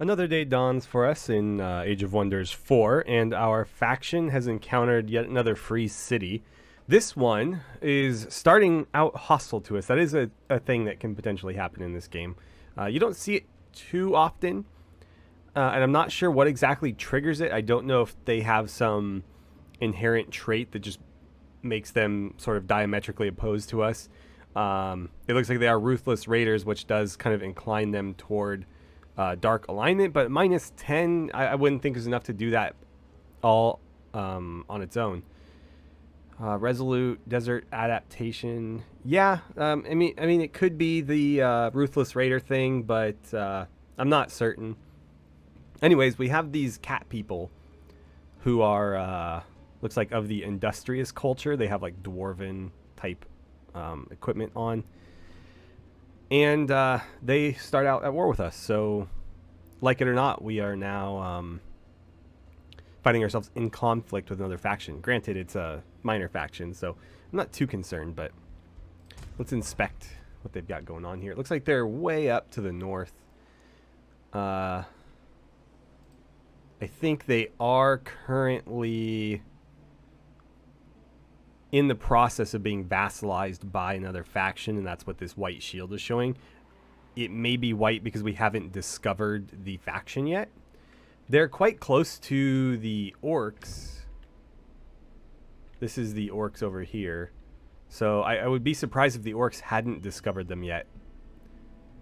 Another day dawns for us in Age of Wonders 4, and our faction has encountered yet another free city. This one is starting out hostile to us. That is a thing that can potentially happen in this game. You don't see it too often, and I'm not sure what exactly triggers it. I don't know if they have some inherent trait that just makes them sort of diametrically opposed to us. It looks like they are ruthless raiders, which does kind of incline them toward dark alignment, but minus 10 I wouldn't think is enough to do that all on its own. Resolute desert adaptation, yeah. I mean it could be the ruthless raider thing, but I'm not certain. Anyways, we have these cat people who are looks like of the industrious culture. They have like dwarven type equipment on. And they start out at war with us. So, like it or not, we are now finding ourselves in conflict with another faction. Granted, it's a minor faction, so I'm not too concerned. But let's inspect what they've got going on here. It looks like they're way up to the north. I think they are currently in the process of being vassalized by another faction, and that's what this white shield is showing. It may be white because we haven't discovered the faction yet. They're quite close to the orcs. This is the orcs over here. So I would be surprised if the orcs hadn't discovered them yet.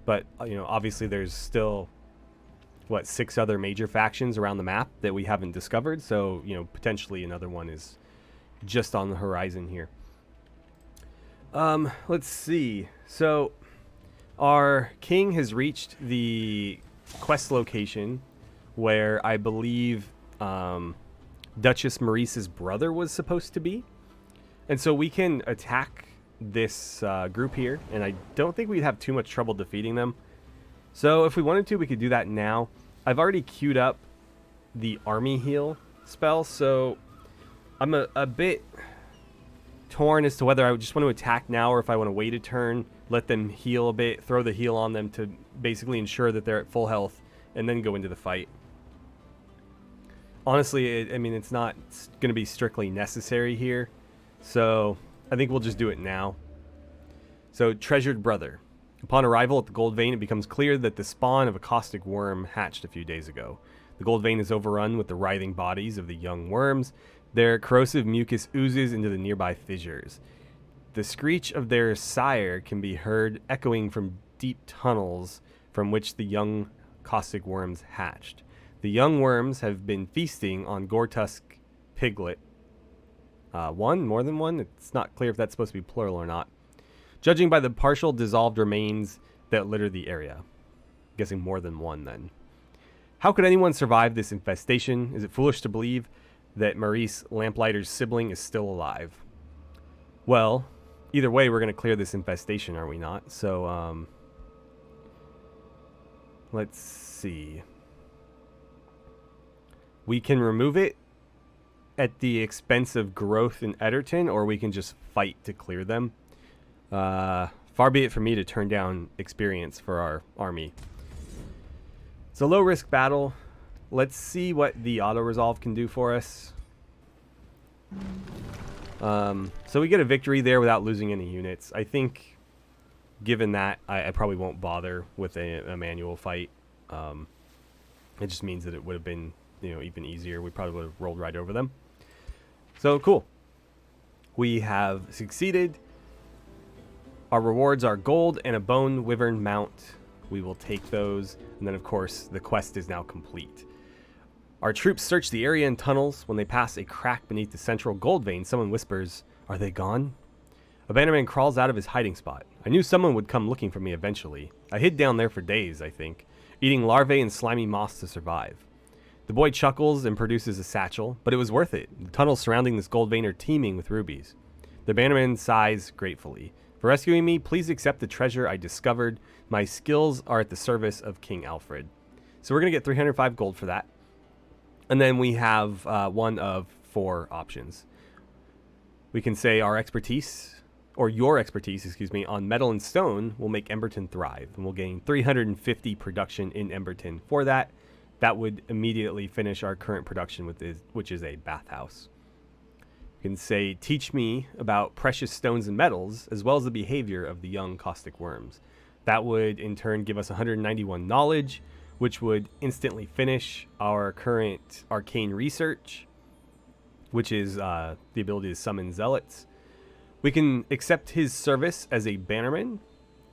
But, you know, obviously there's still, what, 6 other major factions around the map that we haven't discovered. So, you know, potentially another one is just on the horizon here. Let's see. So our king has reached the quest location where I believe Duchess Maurice's brother was supposed to be. And so we can attack this group here, and I don't think we'd have too much trouble defeating them. So if we wanted to, we could do that now. I've already queued up the army heal spell, so I'm a bit torn as to whether I would just want to attack now or if I want to wait a turn, let them heal a bit, throw the heal on them to basically ensure that they're at full health, and then go into the fight. Honestly, I mean, it's not going to be strictly necessary here, so I think we'll just do it now. So, treasured brother. Upon arrival at the Gold Vein, it becomes clear that the spawn of a caustic worm hatched a few days ago. The Gold Vein is overrun with the writhing bodies of the young worms. Their corrosive mucus oozes into the nearby fissures. The screech of their sire can be heard echoing from deep tunnels from which the young caustic worms hatched. The young worms have been feasting on Gortusk piglet. One? More than one? It's not clear if that's supposed to be plural or not. Judging by the partial dissolved remains that litter the area. Guessing more than one then. How could anyone survive this infestation? Is it foolish to believe that Maurice Lamplighter's sibling is still alive? Well, either way, we're going to clear this infestation, are we not? So, let's see. We can remove it at the expense of growth in Ederton, or we can just fight to clear them. Far be it from me to turn down experience for our army. It's a low-risk battle. Let's see what the auto-resolve can do for us. So we get a victory there without losing any units. I think, given that, I probably won't bother with a manual fight. It just means that it would have been, you know, even easier. We probably would have rolled right over them. So, cool. We have succeeded. Our rewards are gold and a bone wyvern mount. We will take those. And then, of course, the quest is now complete. Our troops search the area and tunnels. When they pass a crack beneath the central gold vein, someone whispers, "Are they gone?" A bannerman crawls out of his hiding spot. I knew someone would come looking for me eventually. I hid down there for days, I think, eating larvae and slimy moss to survive. The boy chuckles and produces a satchel, but it was worth it. The tunnels surrounding this gold vein are teeming with rubies. The bannerman sighs gratefully. For rescuing me, please accept the treasure I discovered. My skills are at the service of King Alfred. So we're going to get 305 gold for that. And then we have one of 4 options. We can say our expertise, or your expertise, excuse me, on metal and stone will make Emberton thrive, and we'll gain 350 production in Emberton. For that, that would immediately finish our current production with this, which is a bathhouse. You can say, teach me about precious stones and metals, as well as the behavior of the young caustic worms. That would in turn give us 191 knowledge, which would instantly finish our current arcane research, which is the ability to summon zealots. We can accept his service as a bannerman,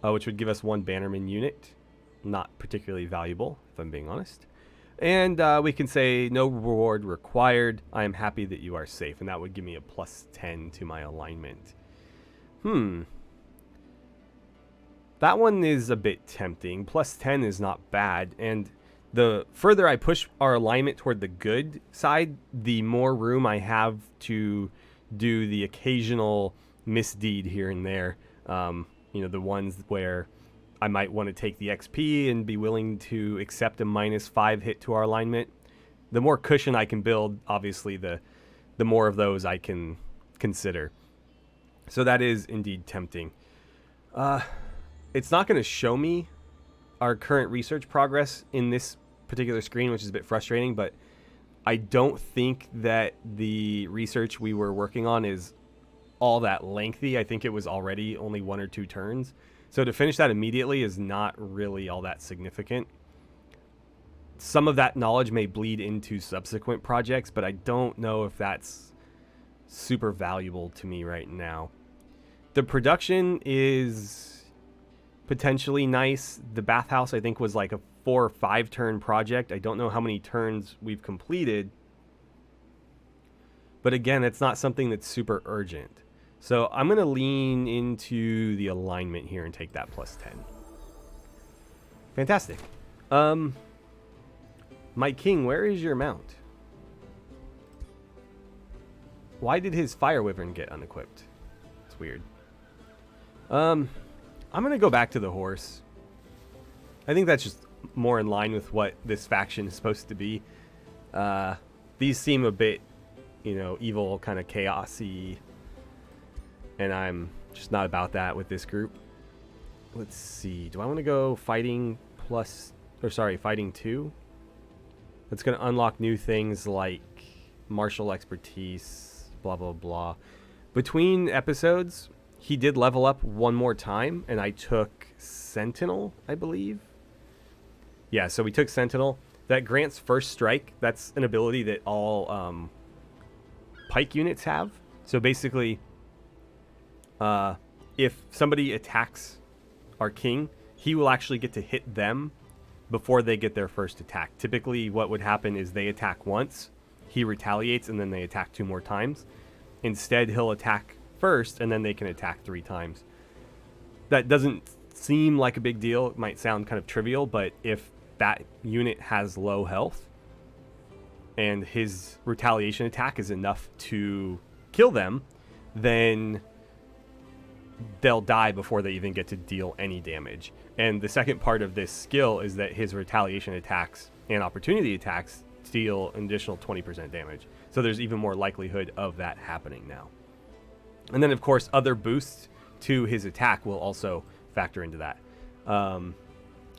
which would give us 1 bannerman unit. Not particularly valuable, if I'm being honest. And we can say, no reward required. I am happy that you are safe. And that would give me a +10 to my alignment. That one is a bit tempting. +10 is not bad. And the further I push our alignment toward the good side, the more room I have to do the occasional misdeed here and there. You know, the ones where I might want to take the XP and be willing to accept a -5 hit to our alignment. The more cushion I can build, obviously, the more of those I can consider. So that is indeed tempting. It's not going to show me our current research progress in this particular screen, which is a bit frustrating, but I don't think that the research we were working on is all that lengthy. I think it was already only 1 or 2 turns. So to finish that immediately is not really all that significant. Some of that knowledge may bleed into subsequent projects, but I don't know if that's super valuable to me right now. The production is potentially nice. The bathhouse, I think, was like a 4 or 5 turn project. I don't know how many turns we've completed. But again, it's not something that's super urgent. So I'm going to lean into the alignment here and take that +10. Fantastic. My king, where is your mount? Why did his fire wyvern get unequipped? It's weird. I'm going to go back to the horse. I think that's just more in line with what this faction is supposed to be. These seem a bit, you know, evil, kind of chaosy. And I'm just not about that with this group. Let's see. Do I want to go fighting fighting 2? That's going to unlock new things like martial expertise, blah, blah, blah. Between episodes, he did level up 1 more time, and I took Sentinel, I believe. Yeah, so we took Sentinel. That grants first strike. That's an ability that all pike units have. So basically, if somebody attacks our king, he will actually get to hit them before they get their first attack. Typically, what would happen is they attack once, he retaliates, and then they attack 2 more times. Instead, he'll attack first, and then they can attack 3 times. That doesn't seem like a big deal. It might sound kind of trivial, but if that unit has low health and his retaliation attack is enough to kill them, then they'll die before they even get to deal any damage. And the second part of this skill is that his retaliation attacks and opportunity attacks deal an additional 20% damage. So there's even more likelihood of that happening now. And then, of course, other boosts to his attack will also factor into that.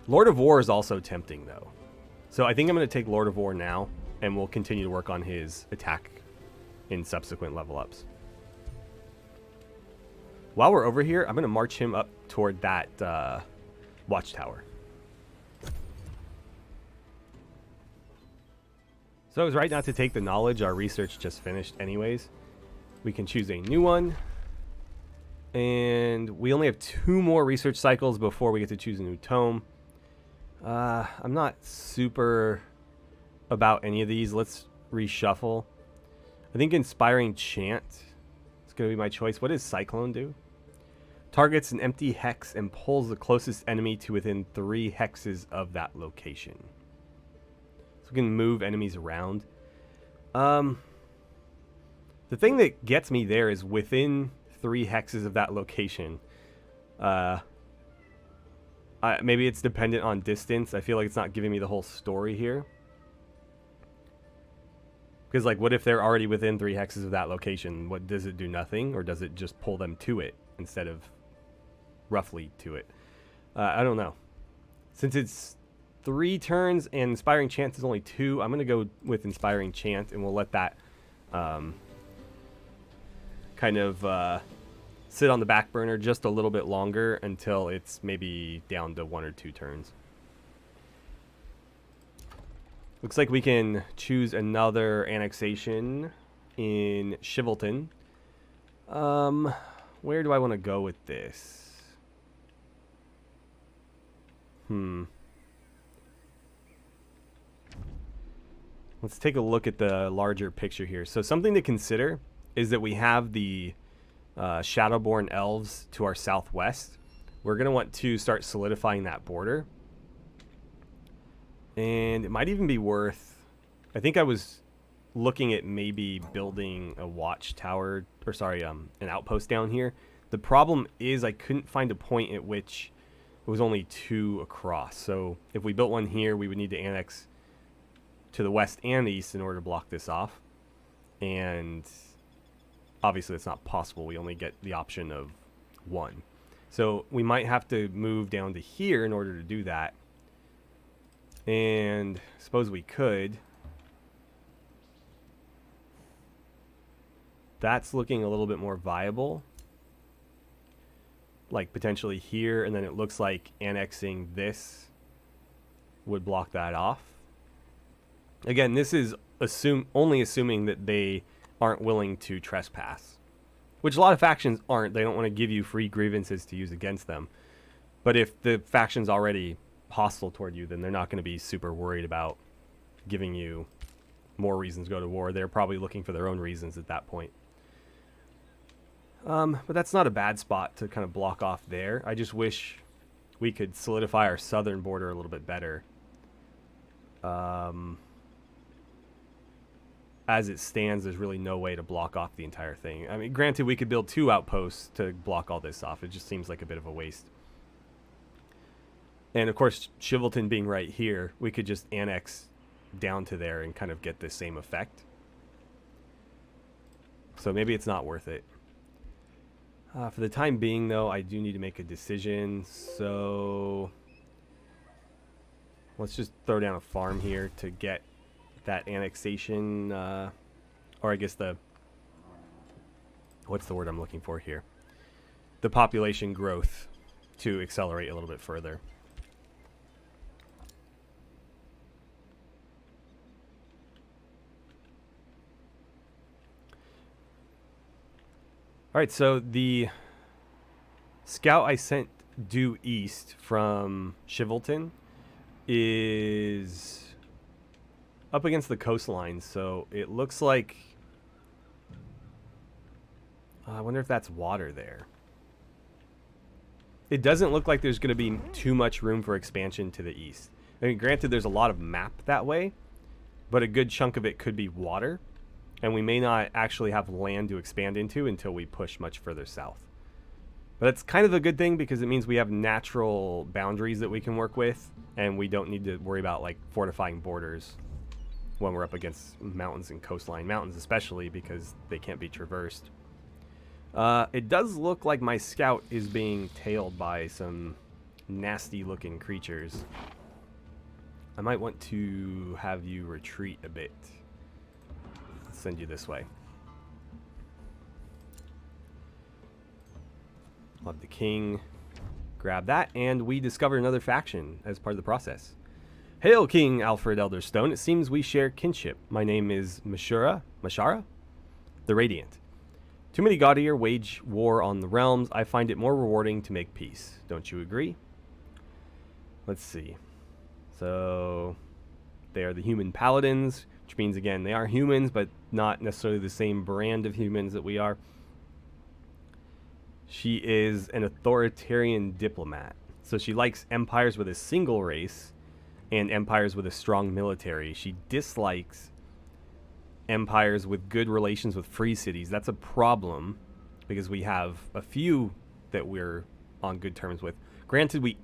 Lord of War is also tempting, though. So I think I'm going to take Lord of War now, and we'll continue to work on his attack in subsequent level ups. While we're over here, I'm going to march him up toward that watchtower. So I was right not to take the knowledge. Our research just finished anyways. We can choose a new one. And we only have 2 more research cycles before we get to choose a new tome. I'm not super about any of these. Let's reshuffle. I think Inspiring Chant is going to be my choice. What does Cyclone do? Targets an empty hex and pulls the closest enemy to within 3 hexes of that location. So we can move enemies around. The thing that gets me there is within 3 hexes of that location. Maybe it's dependent on distance. I feel like it's not giving me the whole story here. Because, like, what if they're already within 3 hexes of that location? What does it do? Nothing? Or does it just pull them to it? instead of roughly to it. I don't know. Since it's 3 turns and Inspiring Chant is only 2, I'm going to go with Inspiring Chant, and we'll let that kind of sit on the back burner just a little bit longer until it's maybe down to 1 or 2 turns. Looks like we can choose another annexation in Shivelton. Where do I want to go with this? Let's take a look at the larger picture here. So something to consider is that we have the Shadowborn Elves to our southwest. We're going to want to start solidifying that border. And it might even be worth... I think I was looking at maybe building a watchtower, or sorry, an outpost down here. The problem is I couldn't find a point at which it was only 2 across. So if we built one here, we would need to annex to the west and the east in order to block this off. And obviously that's not possible. We only get the option of 1. So we might have to move down to here in order to do that. And I suppose we could. That's looking a little bit more viable. Like potentially here, and then it looks like annexing this would block that off. Again, this is only assuming that they aren't willing to trespass, which a lot of factions aren't. They don't want to give you free grievances to use against them. But if the faction's already hostile toward you, then they're not going to be super worried about giving you more reasons to go to war. They're probably looking for their own reasons at that point. But that's not a bad spot to kind of block off there. I just wish we could solidify our southern border a little bit better. As it stands, there's really no way to block off the entire thing. I mean, granted, we could build 2 outposts to block all this off. It just seems like a bit of a waste. And of course, Shivelton being right here, we could just annex down to there and kind of get the same effect. So maybe it's not worth it. For the time being, though, I do need to make a decision. So let's just throw down a farm here to get that annexation, or I guess what's the word I'm looking for here? The population growth to accelerate a little bit further. All right, so the scout I sent due east from Shivelton is up against the coastline, so it looks like... I wonder if that's water there. It doesn't look like there's going to be too much room for expansion to the east. I mean, granted, there's a lot of map that way, but a good chunk of it could be water. And we may not actually have land to expand into until we push much further south. But it's kind of a good thing because it means we have natural boundaries that we can work with, and we don't need to worry about like fortifying borders when we're up against mountains and coastline. Mountains especially because they can't be traversed. It does look like my scout is being tailed by some nasty looking creatures. I might want to have you retreat a bit. Send you this way. I'll have the king grab that, and we discover another faction as part of the process. Hail, King Alfred Elderstone. It seems we share kinship. My name is Mashara the Radiant. Too many Gaudier wage war on the realms. I find it more rewarding to make peace. Don't you agree? Let's see. So they are the human paladins, which means, again, they are humans, but not necessarily the same brand of humans that we are. She is an authoritarian diplomat. So she likes empires with a single race and empires with a strong military. She dislikes empires with good relations with free cities. That's a problem because we have a few that we're on good terms with. Granted, we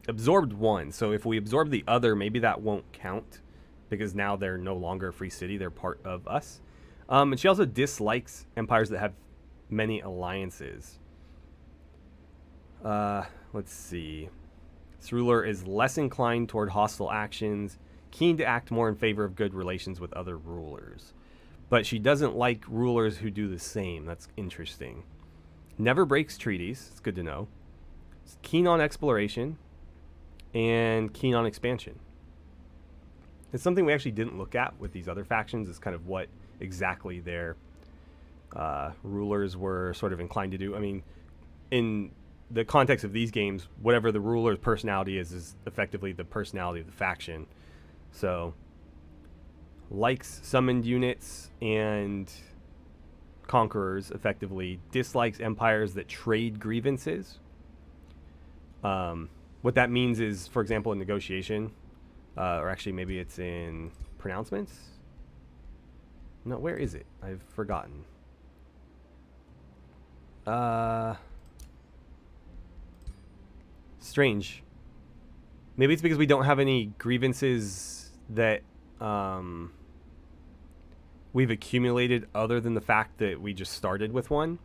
absorbed one. So if we absorb the other, maybe that won't count, because now they're no longer a free city. They're part of us. And she also dislikes empires that have many alliances. Let's see. This ruler is less inclined toward hostile actions, keen to act more in favor of good relations with other rulers. But she doesn't like rulers who do the same. That's interesting. Never breaks treaties. It's good to know. It's keen on exploration and keen on expansion. It's something we actually didn't look at with these other factions, is kind of what exactly their rulers were sort of inclined to do. I mean, in the context of these games, whatever the ruler's personality is effectively the personality of the faction. So, likes summoned units and conquerors, effectively. Dislikes empires that trade grievances. What that means is, for example, in negotiation, or actually maybe it's in pronouncements. No, where is it? I've forgotten. Strange. Maybe it's because we don't have any grievances that we've accumulated other than the fact that we just started with one.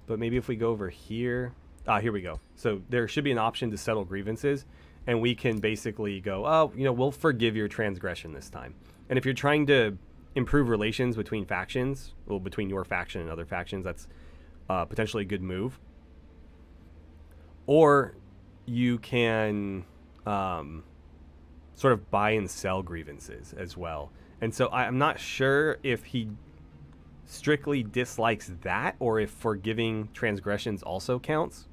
But maybe if we go over here. Here we go. So there should be an option to settle grievances. And we can basically go, oh, we'll forgive your transgression this time. And if you're trying to improve relations between factions, well, between your faction and other factions, that's potentially a good move. Or you can sort of buy and sell grievances as well. And so I'm not sure if he strictly dislikes that or if forgiving transgressions also counts.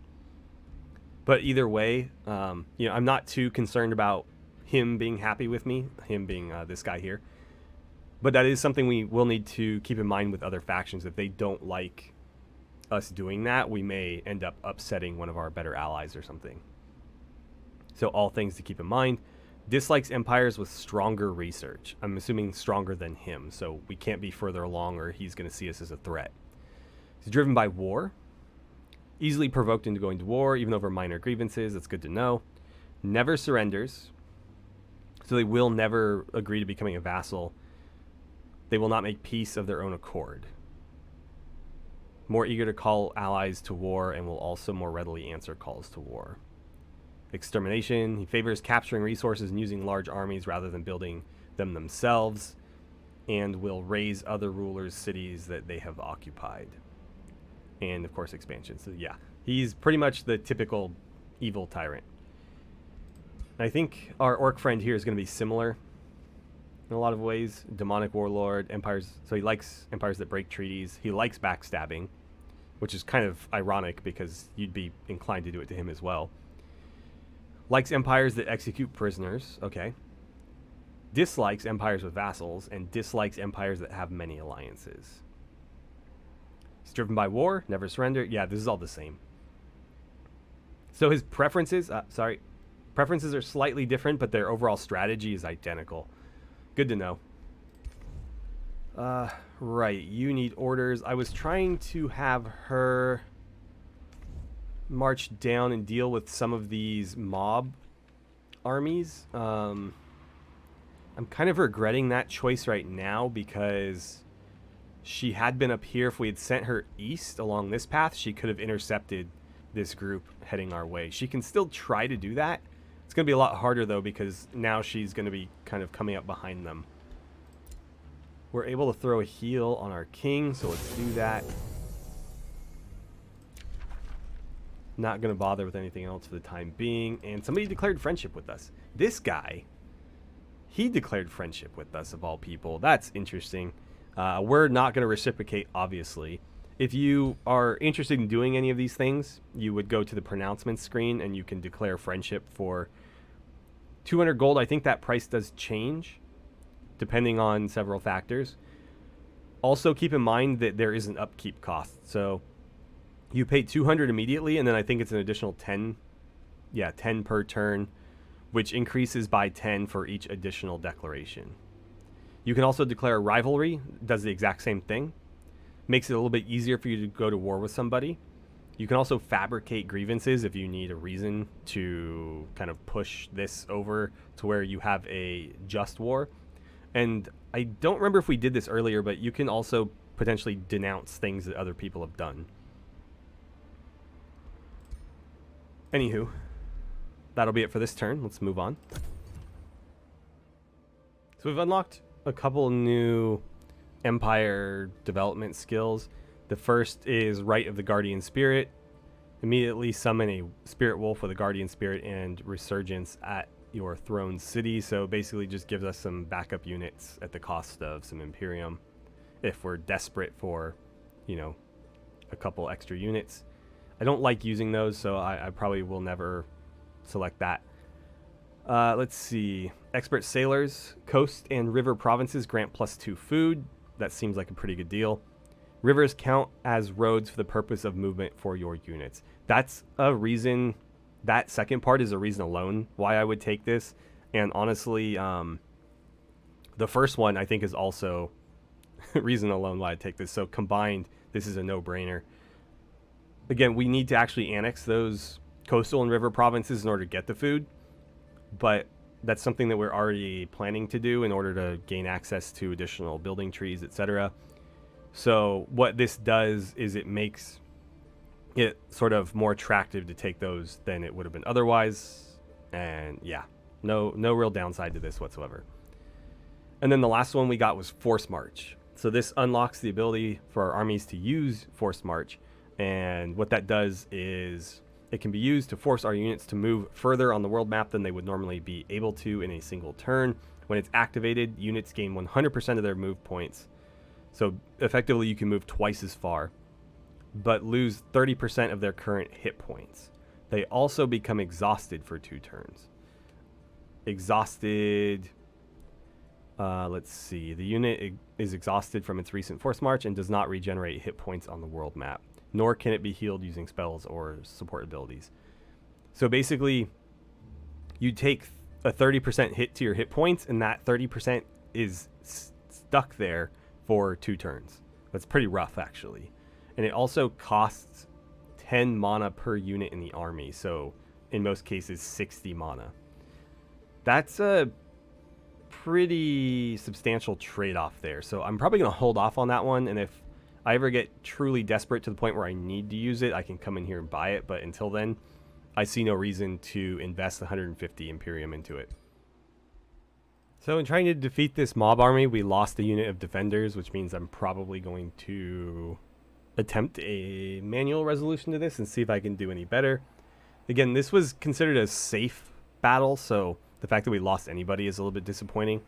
But either way, I'm not too concerned about him being happy with me, him being this guy here. But that is something we will need to keep in mind with other factions. If they don't like us doing that, we may end up upsetting one of our better allies or something. So all things to keep in mind. Dislikes empires with stronger research. I'm assuming stronger than him, so we can't be further along or he's going to see us as a threat. He's driven by war. Easily provoked into going to war, even over minor grievances. That's good to know. Never surrenders. So they will never agree to becoming a vassal. They will not make peace of their own accord. More eager to call allies to war and will also more readily answer calls to war. Extermination. He favors capturing resources and using large armies rather than building them themselves, and will raise other rulers' cities that they have occupied. And, of course, expansion. So, yeah, he's pretty much the typical evil tyrant. I think our orc friend here is going to be similar in a lot of ways. Demonic warlord, empires. So he likes empires that break treaties. He likes backstabbing, which is kind of ironic because you'd be inclined to do it to him as well. Likes empires that execute prisoners. Okay. Dislikes empires with vassals, and dislikes empires that have many alliances. He's driven by war, never surrender. Yeah, this is all the same. So his preferences, preferences are slightly different, but their overall strategy is identical. Good to know. Right, you need orders. I was trying to have her march down and deal with some of these mob armies. I'm kind of regretting that choice right now because she had been up here. If we had sent her east along this path, she could have intercepted this group heading our way. She can still try to do that. It's going to be a lot harder, though, because now she's going to be kind of coming up behind them. We're able to throw a heal on our king, so let's do that. Not going to bother with anything else for the time being. And somebody declared friendship with us. This guy, he declared friendship with us, of all people. That's interesting. We're not going to reciprocate, obviously. If you are interested in doing any of these things, you would go to the pronouncements screen and you can declare friendship for 200 gold. I think that price does change depending on several factors. Also, keep in mind that there is an upkeep cost. So you pay 200 immediately, and then I think it's an additional 10. Yeah, 10 per turn, which increases by 10 for each additional declaration. You can also declare a rivalry. Does the exact same thing. Makes it a little bit easier for you to go to war with somebody. You can also fabricate grievances if you need a reason to kind of push this over to where you have a just war. And I don't remember if we did this earlier, but you can also potentially denounce things that other people have done. Anywho, that'll be it for this turn. Let's move on. So we've unlocked a couple new Empire development skills. The first is Rite of the Guardian Spirit. Immediately summon a Spirit Wolf with a Guardian Spirit and Resurgence at your throne city. So basically just gives us some backup units at the cost of some Imperium if we're desperate for, you know, a couple extra units. I don't like using those, so I probably will never select that. Let's see. Expert Sailors. Coast and river provinces grant +2 food. That seems like a pretty good deal. Rivers count as roads for the purpose of movement for your units. That's a reason. That second part is a reason alone why I would take this. And honestly, the first one I think is also reason alone why I'd take this. So combined, this is a no-brainer. Again, we need to actually annex those coastal and river provinces in order to get the food. But that's something that we're already planning to do in order to gain access to additional building trees, etc. So what this does is it makes it sort of more attractive to take those than it would have been otherwise. And yeah, no real downside to this whatsoever. And then the last one we got was Force March. So this unlocks the ability for our armies to use Force March. And what that does is it can be used to force our units to move further on the world map than they would normally be able to in a single turn. When it's activated, units gain 100% of their move points. So effectively you can move twice as far, but lose 30% of their current hit points. They also become exhausted for 2 turns. Exhausted, let's see. The unit is exhausted from its recent Force March and does not regenerate hit points on the world map, nor can it be healed using spells or support abilities. So basically, you take a 30% hit to your hit points, and that 30% is stuck there for 2 turns. That's pretty rough, actually. And it also costs 10 mana per unit in the army, so in most cases 60 mana. That's a pretty substantial trade-off there, so I'm probably going to hold off on that one, and if I ever get truly desperate to the point where I need to use it, I can come in here and buy it, but until then, I see no reason to invest 150 Imperium into it. So in trying to defeat this mob army, we lost a unit of defenders, which means I'm probably going to attempt a manual resolution to this and see if I can do any better. Again, this was considered a safe battle, so the fact that we lost anybody is a little bit disappointing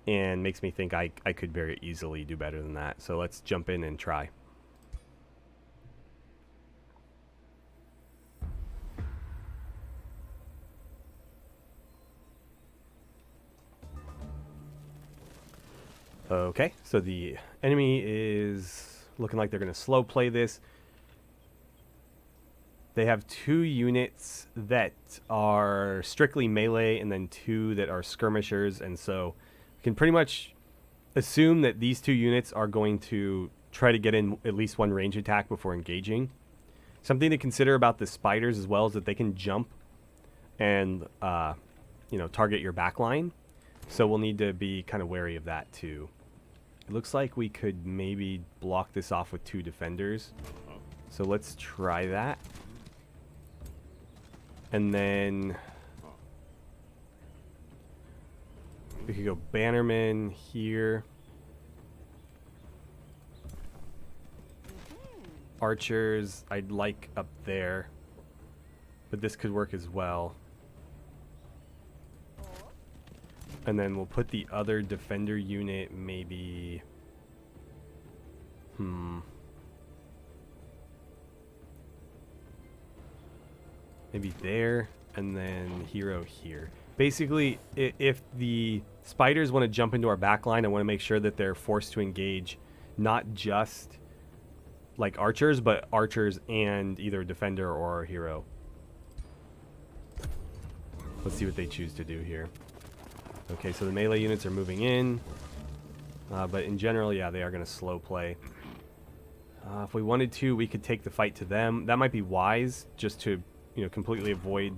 and makes me think I could very easily do better than that. So let's jump in and try. Okay, so the enemy is looking like they're going to slow play this. They have 2 units that are strictly melee and then 2 that are skirmishers, and so you can pretty much assume that these 2 units are going to try to get in at least 1 range attack before engaging. Something to consider about the spiders as well is that they can jump and target your backline, so we'll need to be kind of wary of that too. It looks like we could maybe block this off with 2 defenders, so let's try that. And then we could go Bannerman here. Archers, I'd like up there. But this could work as well. And then we'll put the other defender unit maybe... maybe there, and then hero here. Basically, if the spiders want to jump into our backline, I want to make sure that they're forced to engage not just like archers, but archers and either a defender or a hero. Let's see what they choose to do here. Okay, so the melee units are moving in, but in general, yeah, they are going to slow play. If we wanted to, we could take the fight to them. That might be wise, just to completely avoid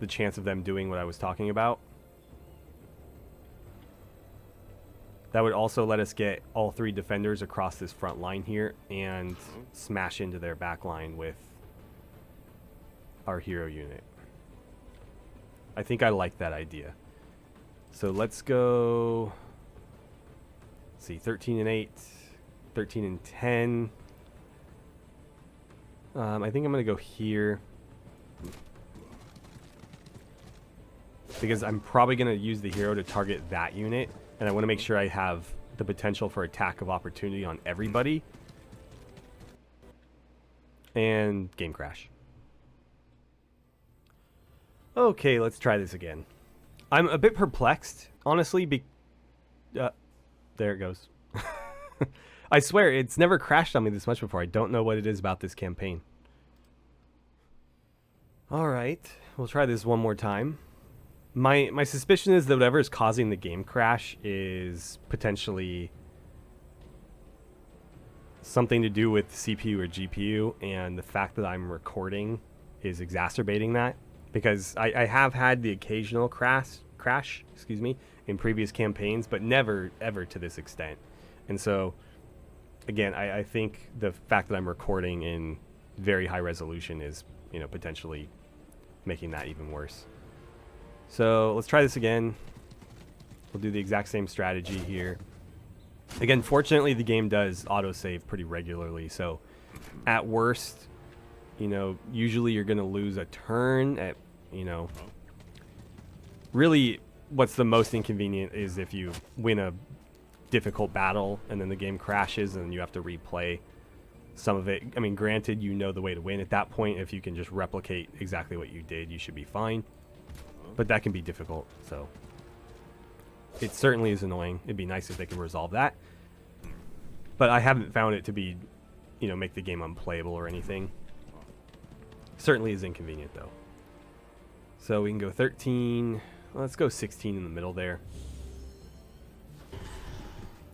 the chance of them doing what I was talking about. That would also let us get all 3 defenders across this front line here and smash into their back line with our hero unit. I think I like that idea. So let's go, let's see, 13 and 8, 13 and 10. I think I'm going to go here, because I'm probably going to use the hero to target that unit, and I want to make sure I have the potential for attack of opportunity on everybody. And game crash. Okay, let's try this again. I'm a bit perplexed, honestly. There it goes. I swear, it's never crashed on me this much before. I don't know what it is about this campaign. Alright, we'll try this one more time. My suspicion is that whatever is causing the game crash is potentially something to do with CPU or GPU, and the fact that I'm recording is exacerbating that. Because I have had the occasional crash, in previous campaigns, but never ever to this extent. And so, again, I think the fact that I'm recording in very high resolution is, you know, potentially making that even worse. So let's try this again. We'll do the exact same strategy here. Again, fortunately, the game does autosave pretty regularly. So at worst, you know, usually you're going to lose a turn at, you know, really what's the most inconvenient is if you win a difficult battle and then the game crashes and you have to replay some of it. I mean, granted, you know the way to win at that point. If you can just replicate exactly what you did, you should be fine. But that can be difficult, so it certainly is annoying. It'd be nice if they could resolve that. But I haven't found it to be, you know, make the game unplayable or anything. Certainly is inconvenient, though. So we can go 13. Let's go 16 in the middle there.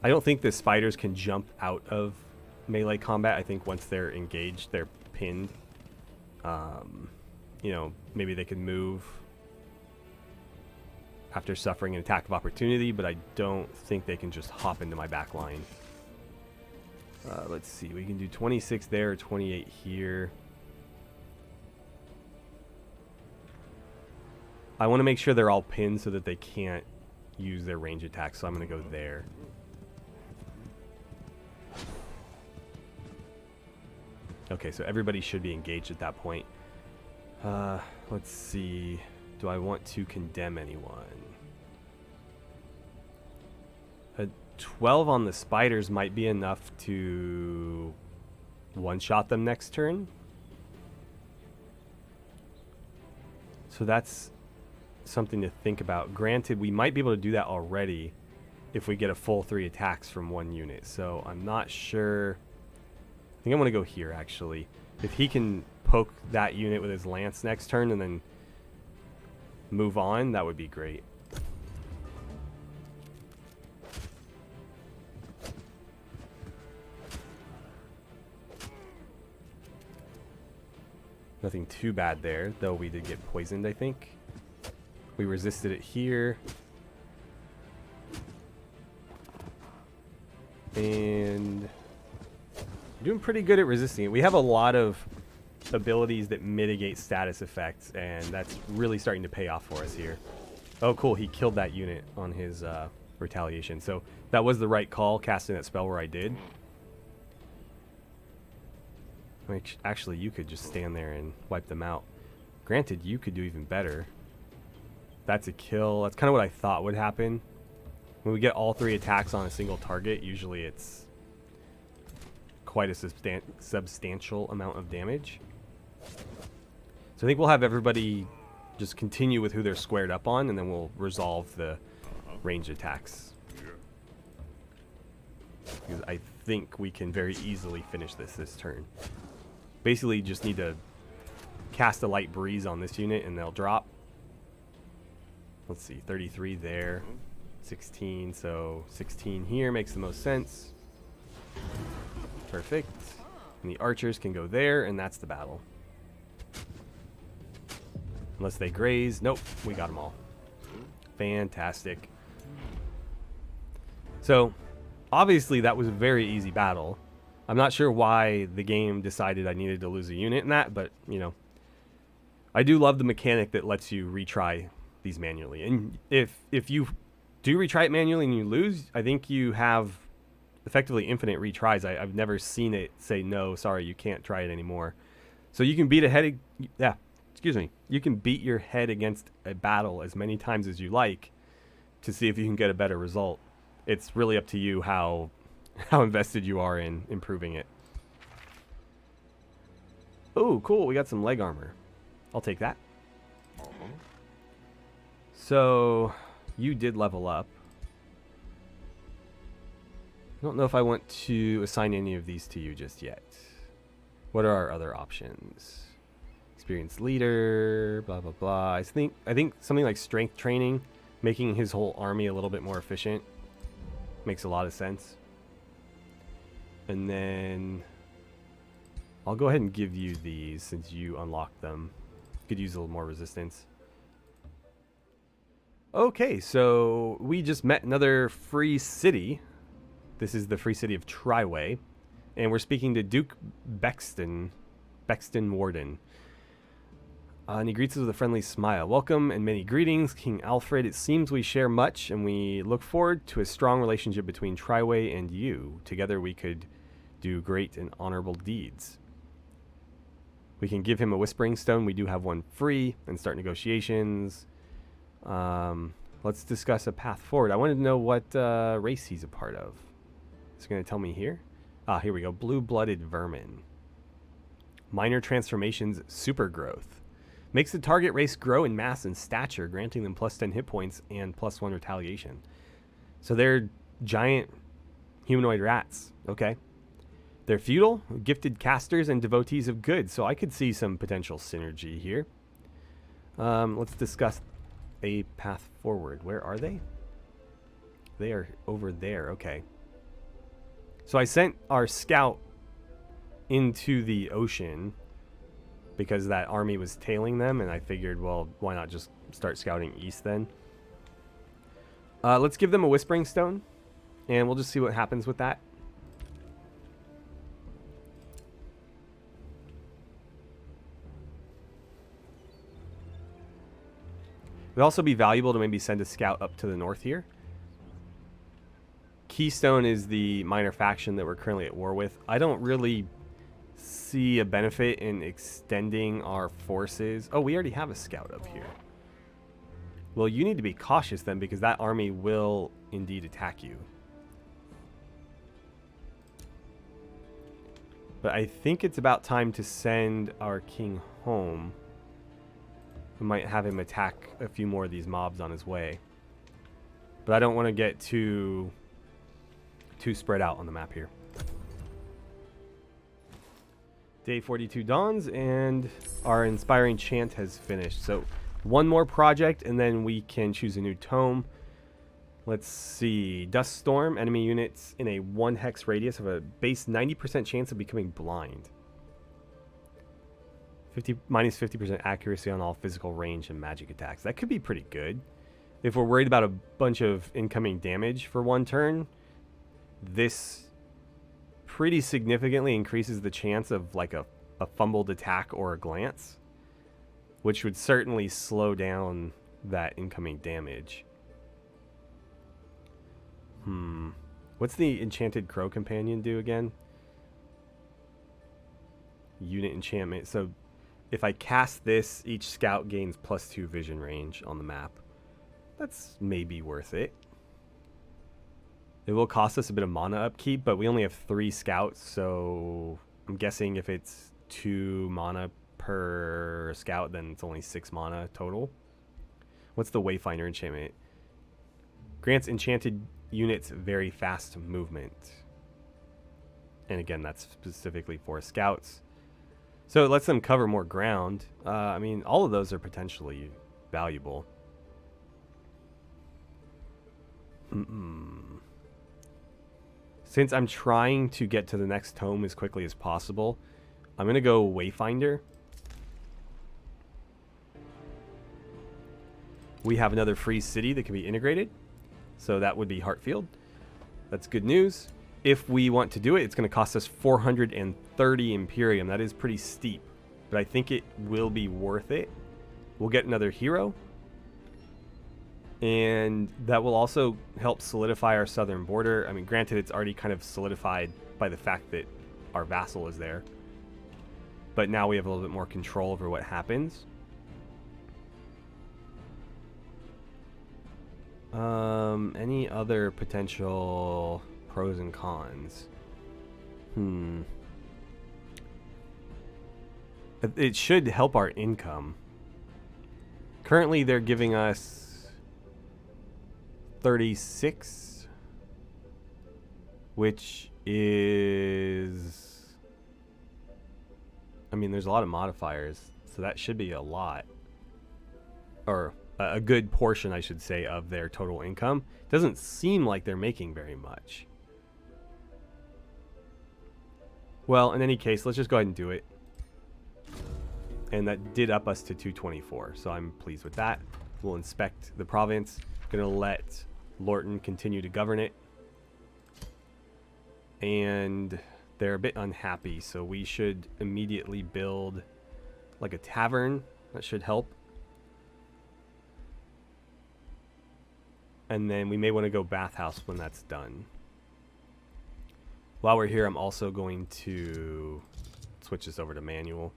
I don't think the spiders can jump out of melee combat. I think once they're engaged, they're pinned. You know, maybe they can move after suffering an attack of opportunity, but I don't think they can just hop into my back line. Let's see. We can do 26 there or 28 here. I want to make sure they're all pinned so that they can't use their range attacks, so I'm going to go there. Okay, so everybody should be engaged at that point. Let's see. Do I want to condemn anyone? A 12 on the spiders might be enough to one-shot them next turn. So that's something to think about. Granted, we might be able to do that already if we get a full 3 attacks from one unit. So I'm not sure. I think I'm going to go here, actually. If he can poke that unit with his lance next turn and then move on, that would be great. Nothing too bad there, though we did get poisoned, I think. We resisted it here. And doing pretty good at resisting it. We have a lot of abilities that mitigate status effects, and that's really starting to pay off for us here. Oh, cool. He killed that unit on his retaliation. So that was the right call, casting that spell where I did. Actually, you could just stand there and wipe them out. Granted, you could do even better. That's a kill. That's kind of what I thought would happen. When we get all 3 attacks on a single target, usually it's quite a substantial amount of damage. So I think we'll have everybody just continue with who they're squared up on, and then we'll resolve the ranged attacks. Because I think we can very easily finish this turn. Basically, just need to cast a light breeze on this unit, and they'll drop. Let's see, 33 there, 16, so 16 here makes the most sense. Perfect. And the archers can go there, and that's the battle. Unless they graze. Nope, we got them all. Fantastic. So, obviously that was a very easy battle. I'm not sure why the game decided I needed to lose a unit in that, but, you know, I do love the mechanic that lets you retry these manually. And if you do retry it manually and you lose, I think you have effectively infinite retries. I've never seen it say, no, sorry, you can't try it anymore. So you can beat you can beat your head against a battle as many times as you like to see if you can get a better result. It's really up to you how invested you are in improving it. Oh, cool. We got some leg armor. I'll take that. So you did level up. I don't know if I want to assign any of these to you just yet. What are our other options? Experienced leader, blah, blah, blah. I think something like strength training, making his whole army a little bit more efficient, makes a lot of sense. And then I'll go ahead and give you these since you unlocked them. Could use a little more resistance. Okay, so we just met another free city. This is the free city of Triway. And we're speaking to Duke Bexton Warden. And he greets us with a friendly smile. Welcome and many greetings, King Alfred. It seems we share much, and we look forward to a strong relationship between Triway and you. Together we could do great and honorable deeds. We can give him a Whispering Stone. We do have one free, and start negotiations. Let's discuss a path forward. I wanted to know what race he's a part of. It's going to tell me here. Ah, here we go. Blue-blooded vermin. Minor transformations, super growth. Makes the target race grow in mass and stature, granting them plus 10 hit points and plus 1 retaliation. So they're giant humanoid rats. Okay. They're feudal, gifted casters, and devotees of good. So I could see some potential synergy here. Let's discuss a path forward. Where are they? They are over there. Okay. So I sent our scout into the ocean because that army was tailing them, and I figured, well, why not just start scouting east then? Let's give them a Whispering Stone, and we'll just see what happens with that. It would also be valuable to maybe send a scout up to the north here. Keystone is the minor faction that we're currently at war with. I don't really see a benefit in extending our forces. Oh, we already have a scout up here. Well, you need to be cautious then, because that army will indeed attack you. But I think it's about time to send our king home. We might have him attack a few more of these mobs on his way. But I don't want to get too spread out on the map here. Day 42 dawns, and our inspiring chant has finished. So one more project, and then we can choose a new tome. Let's see. Dust Storm. Enemy units in a 1 hex radius have a base 90% chance of becoming blind. Minus 50% accuracy on all physical range and magic attacks. That could be pretty good. If we're worried about a bunch of incoming damage for one turn, this pretty significantly increases the chance of like a fumbled attack or a glance, which would certainly slow down that incoming damage. What's the Enchanted Crow Companion do again? Unit enchantment. So if I cast this, each scout gains +2 vision range on the map. That's maybe worth it. It will cost us a bit of mana upkeep, but we only have 3 scouts, so I'm guessing if it's 2 mana per scout, then it's only 6 mana total. What's the Wayfinder enchantment? Grants enchanted units very fast movement. And again, that's specifically for scouts. So it lets them cover more ground. I mean, all of those are potentially valuable. Since I'm trying to get to the next tome as quickly as possible, I'm going to go Wayfinder. We have another free city that can be integrated. So that would be Hartfield. That's good news. If we want to do it, it's going to cost us 430 Imperium. That is pretty steep, but I think it will be worth it we'll get another hero. And that will also help solidify our southern border. I mean, granted, it's already kind of solidified by the fact that our vassal is there. But now we have a little bit more control over what happens. Any other potential pros and cons? It should help our income. Currently, they're giving us 36, which is... I mean, there's a lot of modifiers, so that should be a lot. Or a good portion, I should say, of their total income. Doesn't seem like they're making very much. Well, in any case, let's just go ahead and do it. And that did up us to 224, so I'm pleased with that. We'll inspect the province. Gonna let Lorton continue to govern it. And they're a bit unhappy, so we should immediately build like a tavern. That should help. And then we may want to go bathhouse when that's done. While we're here, I'm also going to switch this over to manual.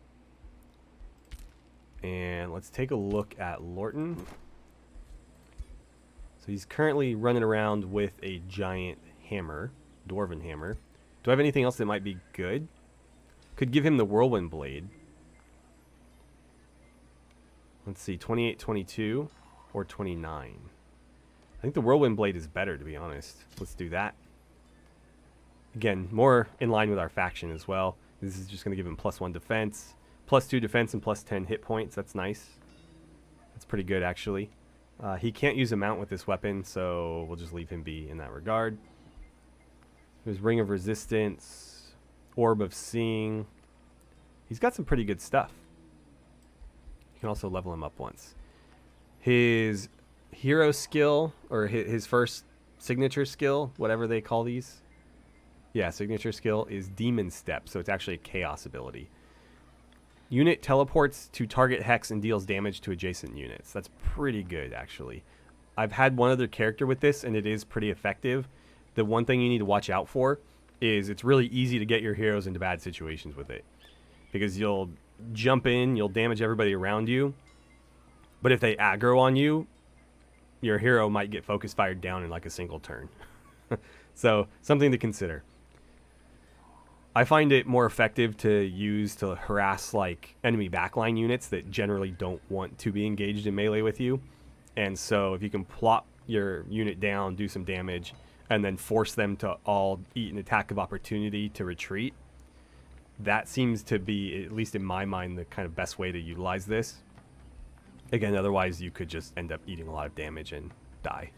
And let's take a look at Lorton. So he's currently running around with a giant hammer, dwarven hammer. Do I have anything else that might be good? Could give him the whirlwind blade. Let's see, 28, 22, or 29. I think the whirlwind blade is better, to be honest. Let's do that. Again, more in line with our faction as well. This is just going to give him +1 defense, +2 defense, and +10 hit points. That's nice. That's pretty good, actually. He can't use a mount with this weapon, so we'll just leave him be in that regard. There's Ring of Resistance, Orb of Seeing. He's got some pretty good stuff. You can also level him up once. His hero skill, or his first signature skill, whatever they call these. Yeah, signature skill is Demon Step, so it's actually a chaos ability. Unit teleports to target hex and deals damage to adjacent units. That's pretty good, actually. I've had one other character with this, and it is pretty effective. The one thing you need to watch out for is it's really easy to get your heroes into bad situations with it. Because you'll jump in, you'll damage everybody around you. But if they aggro on you, your hero might get focus fired down in like a single turn. So, something to consider. I find it more effective to use to harass like enemy backline units that generally don't want to be engaged in melee with you. And so if you can plop your unit down, do some damage, and then force them to all eat an attack of opportunity to retreat, that seems to be, at least in my mind, the kind of best way to utilize this. Again, otherwise you could just end up eating a lot of damage and die.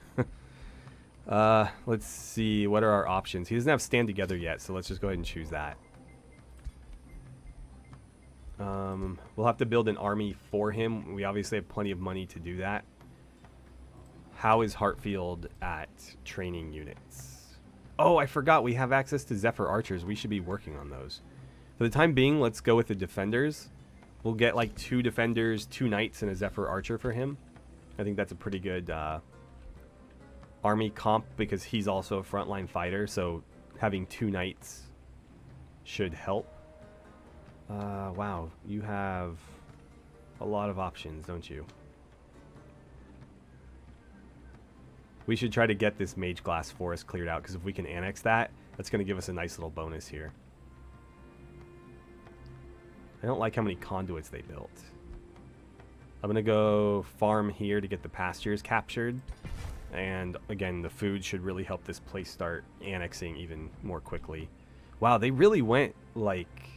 Let's see, what are our options? He doesn't have stand together yet, so let's just go ahead and choose that. We'll have to build an army for him. We obviously have plenty of money to do that. How is Hartfield at training units? Oh, I forgot we have access to Zephyr Archers. We should be working on those. For the time being, let's go with the defenders. We'll get like 2 defenders, 2 knights, and a Zephyr Archer for him. I think that's a pretty good army comp because he's also a frontline fighter, so having 2 knights should help. Wow, you have a lot of options, don't you? We should try to get this Mage Glass Forest cleared out, because if we can annex that, that's going to give us a nice little bonus here. I don't like how many conduits they built. I'm going to go farm here to get the pastures captured. And again, the food should really help this place start annexing even more quickly. Wow, they really went like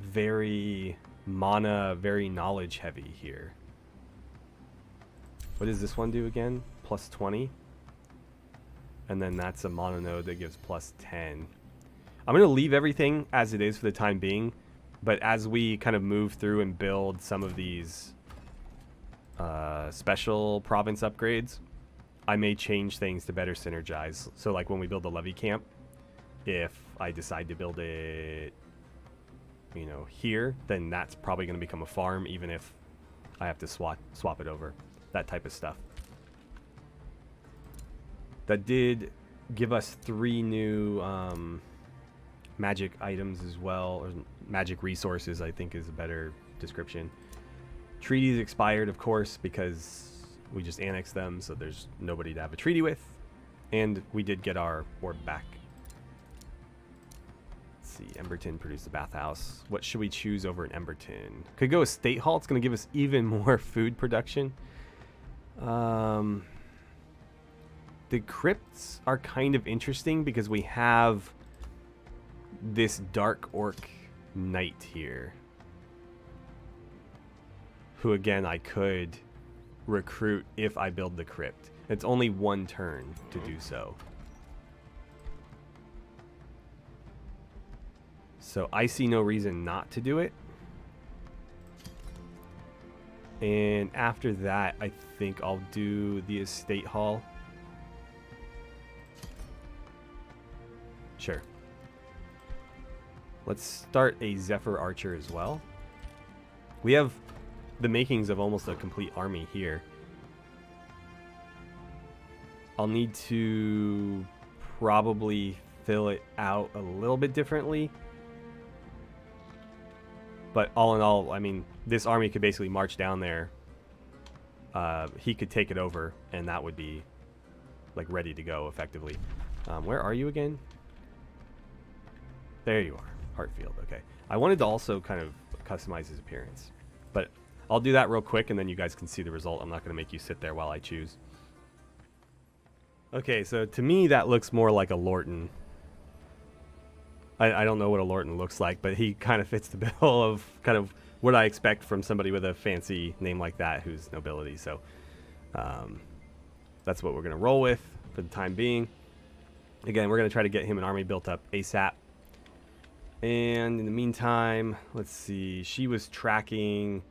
very mana, very knowledge heavy here. What does this one do again? +20. And then that's a mono node that gives +10. I'm going to leave everything as it is for the time being. But as we kind of move through and build some of these special province upgrades, I may change things to better synergize. So like when we build the levy camp, if I decide to build it, you know, here, then that's probably going to become a farm, even if I have to swap it over. That type of stuff. That did give us 3 new magic items as well, or magic resources, I think is a better description. Treaties expired, of course, because we just annexed them, so there's nobody to have a treaty with. And we did get our orb back. Let's see, Emberton produced a bathhouse. What should we choose over in Emberton? Could go with State Hall. It's going to give us even more food production. The crypts are kind of interesting because we have this Dark Orc Knight here, who again I could recruit if I build the crypt. It's only 1 turn to do so. So I see no reason not to do it. And after that, I think I'll do the Estate Hall. Sure. Let's start a Zephyr Archer as well. We have the makings of almost a complete army here. I'll need to probably fill it out a little bit differently. But all in all, I mean, this army could basically march down there. He could take it over, and that would be like ready to go effectively. Where are you again? There you are. Hartfield. Okay. I wanted to also kind of customize his appearance, but I'll do that real quick, and then you guys can see the result. I'm not going to make you sit there while I choose. Okay, so to me, that looks more like a Lorton. I don't know what a Lorton looks like, but he kind of fits the bill of kind of what I expect from somebody with a fancy name like that who's nobility. So that's what we're going to roll with for the time being. Again, we're going to try to get him an army built up ASAP. And in the meantime, let's see. She was tracking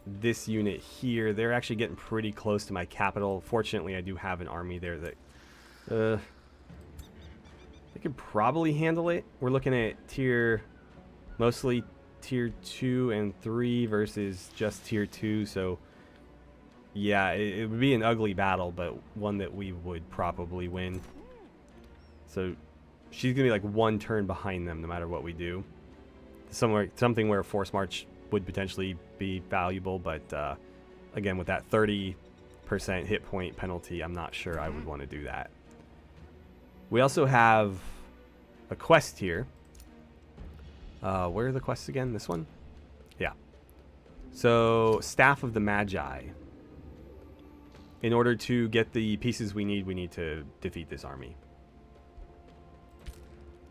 this unit here. They're actually getting pretty close to my capital. Fortunately, I do have an army there that they could probably handle it. We're looking at mostly tier 2 and 3 versus just tier 2. So yeah, it would be an ugly battle, but one that we would probably win. So she's gonna be like 1 turn behind them no matter what we do. Something where Force March would potentially be valuable, but again, with that 30% hit point penalty, I'm not sure I would want to do that. We also have a quest here. Where are the quests again? This one? Yeah. So, Staff of the Magi. In order to get the pieces we need to defeat this army.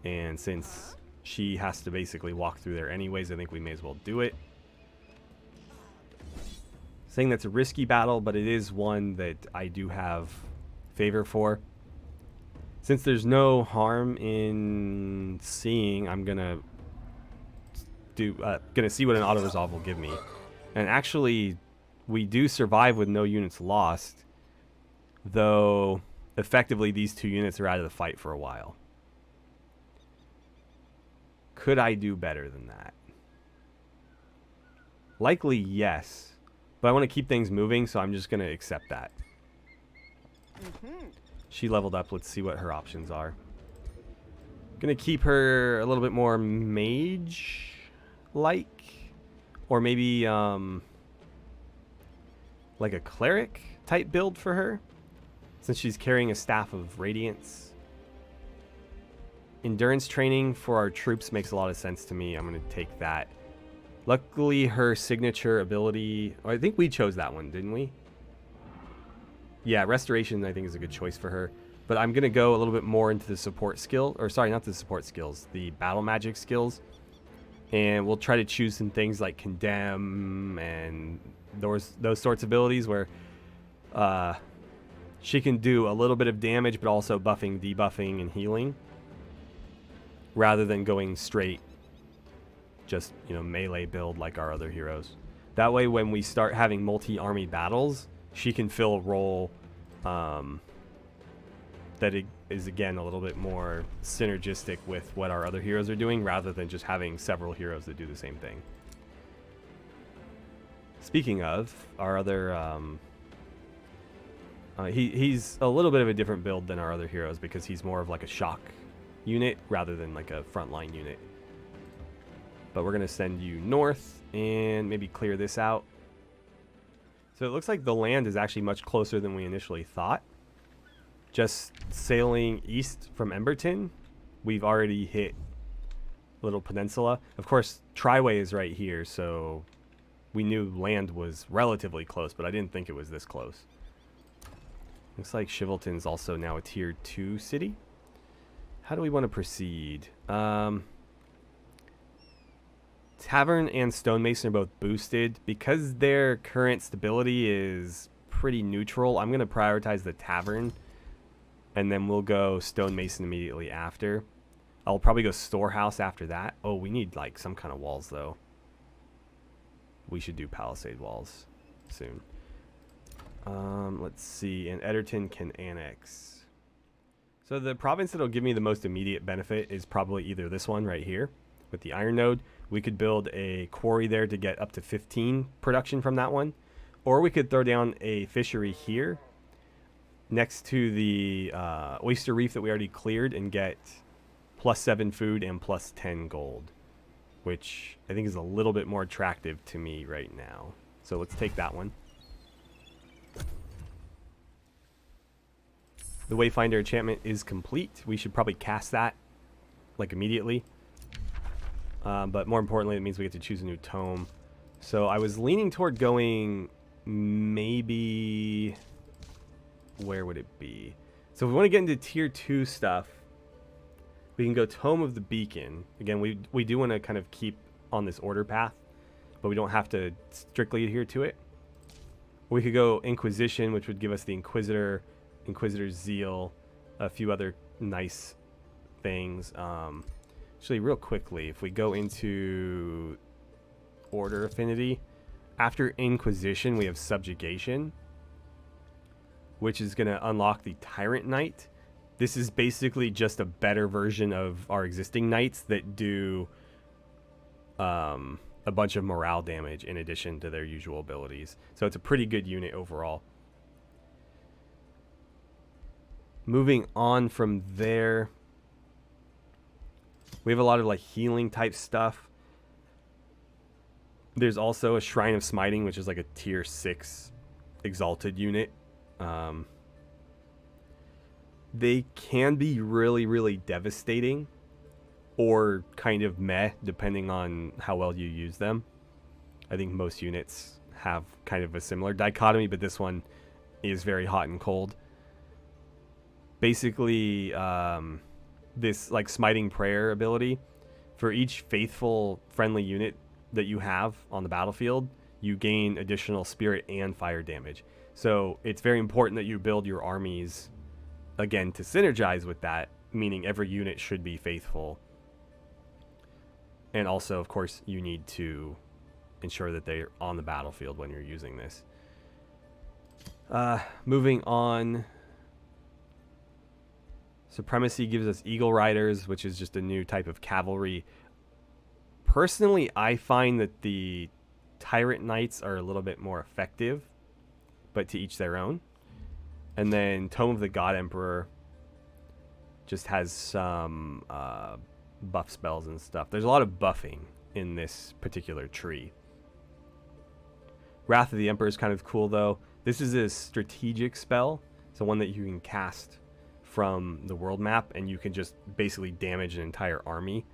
And since she has to basically walk through there anyways, I think we may as well do it. Saying that's a risky battle, but it is one that I do have favor for. Since there's no harm in seeing, I'm gonna see what an auto resolve will give me. And actually, we do survive with no units lost, though effectively these 2 units are out of the fight for a while. Could I do better than that? Likely yes, but I want to keep things moving, so I'm just going to accept that. She leveled up. Let's see what her options are. Going to keep her a little bit more mage-like, or maybe like a cleric type build for her, since she's carrying a Staff of Radiance. Endurance training for our troops makes a lot of sense to me. I'm going to take that. Luckily, her signature ability... I think we chose that one, didn't we? Yeah, Restoration, I think, is a good choice for her. But I'm going to go a little bit more into the support skill. Or, sorry, not the support skills. The battle magic skills. And we'll try to choose some things like Condemn and those sorts of abilities where she can do a little bit of damage, but also buffing, debuffing, and healing, rather than going straight just, melee build like our other heroes. That way, when we start having multi-army battles, she can fill a role that is, again, a little bit more synergistic with what our other heroes are doing, rather than just having several heroes that do the same thing. Speaking of, our other he's a little bit of a different build than our other heroes because he's more of like a shock unit rather than like a frontline unit. But we're gonna send you north and maybe clear this out. So it looks like the land is actually much closer than we initially thought. Just sailing east from Emberton, we've already hit Little Peninsula. Of course, Triway is right here, so we knew land was relatively close, but I didn't think it was this close. Looks like Shivelton's also now a tier 2 city. How do we want to proceed? Tavern and Stonemason are both boosted. Because their current stability is pretty neutral, I'm going to prioritize the Tavern. And then we'll go Stonemason immediately after. I'll probably go Storehouse after that. Oh, we need like some kind of walls though. We should do Palisade walls soon. Let's see. And Ederton can annex. So the province that'll give me the most immediate benefit is probably either this one right here with the iron node. We could build a quarry there to get up to 15 production from that one. Or we could throw down a fishery here next to the oyster reef that we already cleared and get +7 food and +10 gold, which I think is a little bit more attractive to me right now. So let's take that one. The Wayfinder enchantment is complete. We should probably cast that like immediately. But more importantly, it means we get to choose a new tome. So I was leaning toward going maybe... Where would it be? So if we want to get into tier 2 stuff, we can go Tome of the Beacon. Again, we do want to kind of keep on this order path, but we don't have to strictly adhere to it. We could go Inquisition, which would give us the Inquisitor, Inquisitor's Zeal, a few other nice things. Actually, real quickly, if we go into Order Affinity, after Inquisition, we have Subjugation, which is going to unlock the Tyrant Knight. This is basically just a better version of our existing knights that do a bunch of morale damage in addition to their usual abilities. So it's a pretty good unit overall. Moving on from there, we have a lot of like healing type stuff. There's also a Shrine of Smiting, which is like a tier 6 exalted unit. They can be really, really devastating or kind of meh, depending on how well you use them. I think most units have kind of a similar dichotomy, but this one is very hot and cold. Basically, this like Smiting Prayer ability, for each faithful friendly unit that you have on the battlefield, you gain additional spirit and fire damage. So it's very important that you build your armies, again, to synergize with that, meaning every unit should be faithful. And also, of course, you need to ensure that they're on the battlefield when you're using this. Moving on. Supremacy gives us Eagle Riders, which is just a new type of cavalry. Personally, I find that the Tyrant Knights are a little bit more effective, but to each their own. And then Tome of the God Emperor just has some buff spells and stuff. There's a lot of buffing in this particular tree. Wrath of the Emperor is kind of cool, though. This is a strategic spell, so one that you can cast from the world map, and you can just basically damage an entire army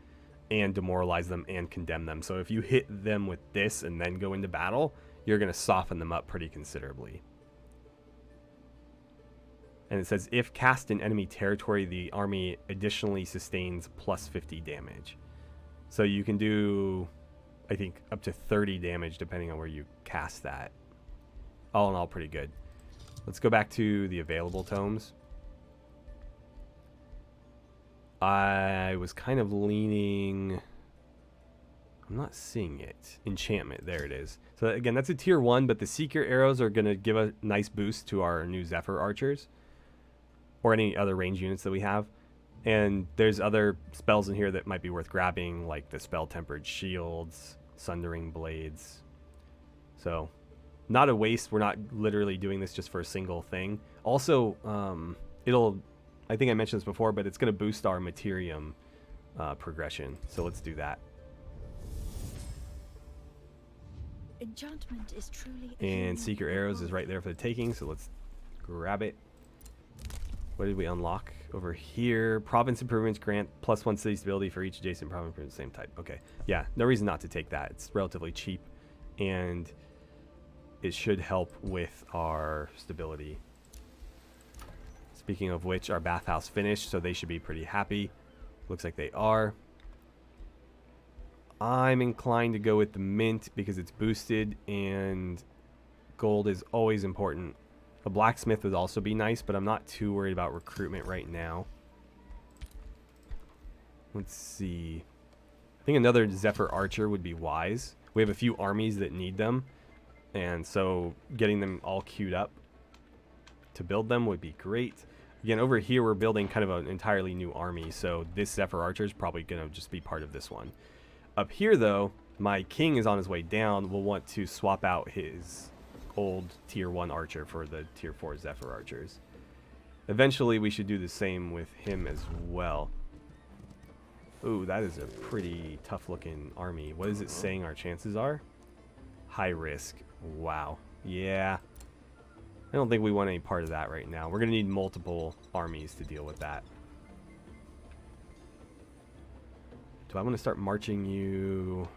and demoralize them and condemn them. So if you hit them with this and then go into battle, you're going to soften them up pretty considerably. And it says, if cast in enemy territory, the army additionally sustains +50 damage. So you can do, I think, up to 30 damage depending on where you cast that. All in all, pretty good. Let's go back to the available tomes. I was kind of leaning... I'm not seeing it. Enchantment, there it is. So again, that's a tier 1, but the Seeker arrows are going to give a nice boost to our new Zephyr archers, or any other range units that we have. And there's other spells in here that might be worth grabbing, like the Spell Tempered Shields, Sundering Blades. So Not a waste. We're not literally doing this just for a single thing. Also, I think I mentioned this before, but it's going to boost our Materium progression. So let's do that. Enchantment is truly And Seeker Arrows is right there for the taking, so let's grab it. What did we unlock over here? Province improvements grant +1 city stability for each adjacent province of the same type. Okay, yeah, no reason not to take that. It's relatively cheap, and it should help with our stability. Speaking of which, our bathhouse finished, so they should be pretty happy. Looks like they are. I'm inclined to go with the mint because it's boosted, and gold is always important. A blacksmith would also be nice, but I'm not too worried about recruitment right now. Let's see. I think another Zephyr Archer would be wise. We have a few armies that need them, and so getting them all queued up to build them would be great. Again, over here we're building kind of an entirely new army, so this Zephyr Archer is probably going to just be part of this one. Up here, though, my king is on his way down. We'll want to swap out his old tier 1 archer for the tier 4 Zephyr Archers. Eventually, we should do the same with him as well. Ooh, that is a pretty tough-looking army. What is it saying our chances are? High risk. Wow. Yeah. I don't think we want any part of that right now. We're going to need multiple armies to deal with that. Do I want to start marching you?